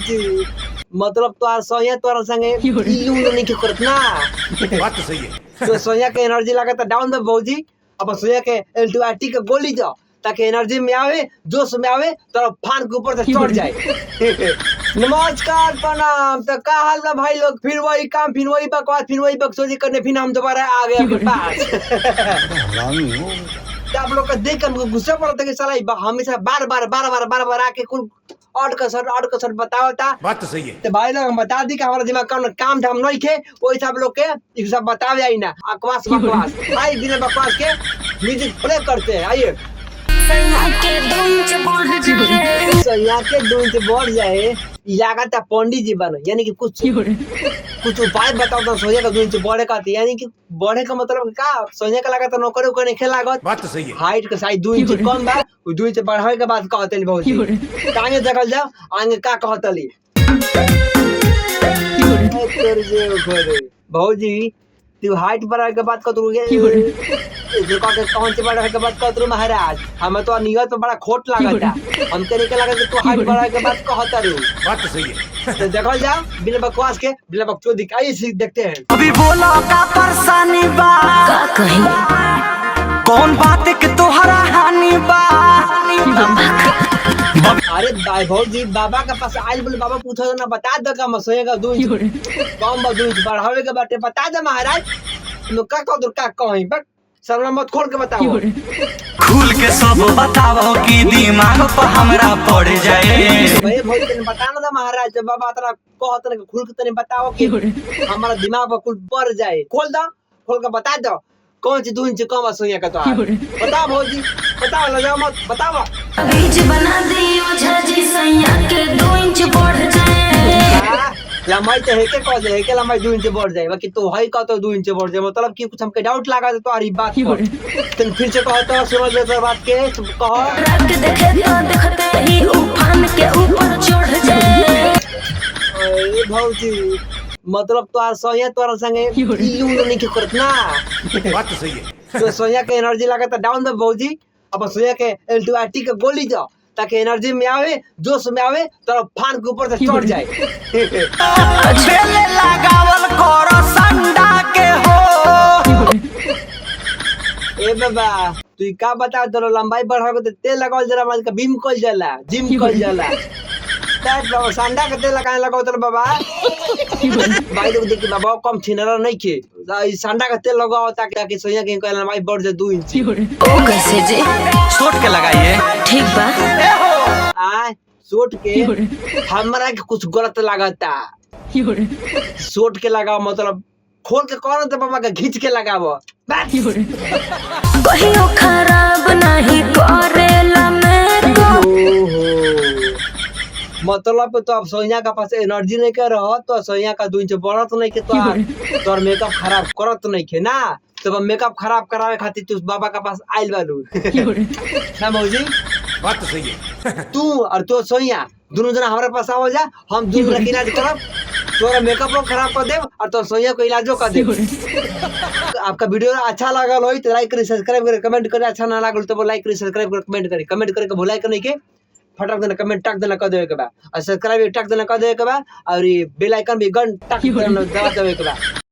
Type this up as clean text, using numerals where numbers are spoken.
भौजी मतलब तो सोया तोरा संगे यूं नहीं के करत ना। बात तो सही है। तो सोया के एनर्जी लागत डाउन दे भौजी। अब सोया के एल्टुआटी के गोली दो ताकि एनर्जी में आवे, जोश में आवे तो फान के ऊपर से चढ़ जाए। नमस्कार प्रणाम। तो का हाल बा भाई लोग? फिर वही काम, फिर वही बकवास, फिर वही बकचोदी करने, फिर हम दोबारा आ गए आपके पास। तो आप लोग का देख कर हमको गुस्सा पड़ता है कि साला हमेशा बार बार आके कुल ऑड कसर बतावता। बात तो सही है। तो भाई लोग हम बता दी कि हमारा दिमाग का काम धाम नहीं खे, वही सब लोग के ये सब बतावे आई ना बकवास। भाई बिना बकवास के म्यूजिक प्ले करते हैं। आइए सैया के दून से बढ़ जाए लागत पंडित जी बनो, यानी कि कुछ उपाय बताओ तो सोया का दून से बढ़े का, यानी कि बढ़े का मतलब का सोया का लागत नौकरी को नहीं लागत। बात तो सही है। हाइट का साइज 2 इंच कम बा, 2 इंच बढ़ावे के बाद कहतली भौजी। आगे देखल जाओ आगे का कहतली भौजी। तू हाइट बढ़ावे के बात कहतरू कौन से बढ़ावे के बात कहतरू महाराज? हमें तो नियत पे बड़ा खोट लागता। हम के नहीं लागत तू हाइट बढ़ावे के बात कहतरू। बात तो सही है। तो देखल जाओ बिना बकवास के, बिना बकचोदी के आइए देखते हैं। अभी बोला का परेशानी बा, का कहीं कौन बात के तोहरा हानि बा। अरे भाई भौजी बाबा के पास आइल बोले, बाबा पूछो ना बता दो का मसोए का 2 इंच कम बा, 2 इंच बढ़ावे के बाटे बता दे महाराज। नो का कह दो का कहीं बट शर्मा मत खोल के बताओ। खुल के सब बताओ कि दिमाग पर हमरा पड़ जाए। भाई भौजी तने बताना था महाराज, जब बाबा तेरा कहत ना खुल के तने बताओ कि हमारा दिमाग पर कुल पड़ जाए। खोल के बता दो कौन सी 2 इंच कम सोया का। तो बताओ भौजी बताओ, लजाओ मत बताओ। बीज बना दियो झाजी सैया के 2 इंच बढ़ जाए। लंबाई तो है के कह दे है के लंबाई 2 इंच बढ़ जाए, बाकी तो है का तो 2 इंच बढ़ जाए मतलब कि कुछ हमके डाउट लगा तो आरी बात पर तन फिर से कहता समझ ले बात के कहो। रख देखे तो देखते ही उफान के ऊपर चढ़ जाए। ए भौजी मतलब तो सोया तोरा संगे यूं नहीं के करत ना। बात तो सही है। तो सोया के एनर्जी लागत डाउन दे भौजी। अब सोया के एल्टुआटी के गोली दो ताकि एनर्जी में आवे, जोश में आवे तो फान के ऊपर से चढ़ जाए। बेले लगावल करो संडा के हो। ए बाबा तू का बता दो लंबाई बढ़ावे तो तेल लगावल जरा माज का बीम कल जाला, जिम कल जाला। दैट बाबा संडा के तेल लगाए लगाओ तो बाबा भाई लोग देखी बाबा कम छिनरा नहीं के संडा का तेल लगाओ ताकि सोया के लंबाई बढ़ जाए 2 इंच। ओ कैसे जे सोट के लगाइए। ठीक बा। आ सोट के हमरा के कुछ गलत लागता। सोट के लगाओ मतलब खोल के कौन तो बाबा का खींच के लगाओ। कहियो खराब नहीं करेला मैं को। मतलब तो अब सोनिया का पास एनर्जी नहीं कर रहा तो सोनिया का 2 इंच बढ़त नहीं के तो और मेकअप खराब करत नहीं के ना। तो मेकअप खराब करावे खातिर तू बाबा का पास आइल बालू ना भौजी। बात तो सही है। तू और तो सोनिया दोनों जना हमारे पास आओ जा, हम दोनों का इलाज करब। तोरा मेकअप खराब कर दे और तो सोनिया को इलाजो कर दे। आपका वीडियो अच्छा लगा हो तो लाइक करें, सब्सक्राइब करें, कमेंट करें। अच्छा ना लगा तो लाइक करें, सब्सक्राइब करें, कमेंट करके भुलाए के नहीं के फटाक देना कमेंट टक देना कर देवे के बा और सब्सक्राइब टक देना कर देवे के बा और ये बेल आइकन भी घंटा टक देना दबा देवे के बा।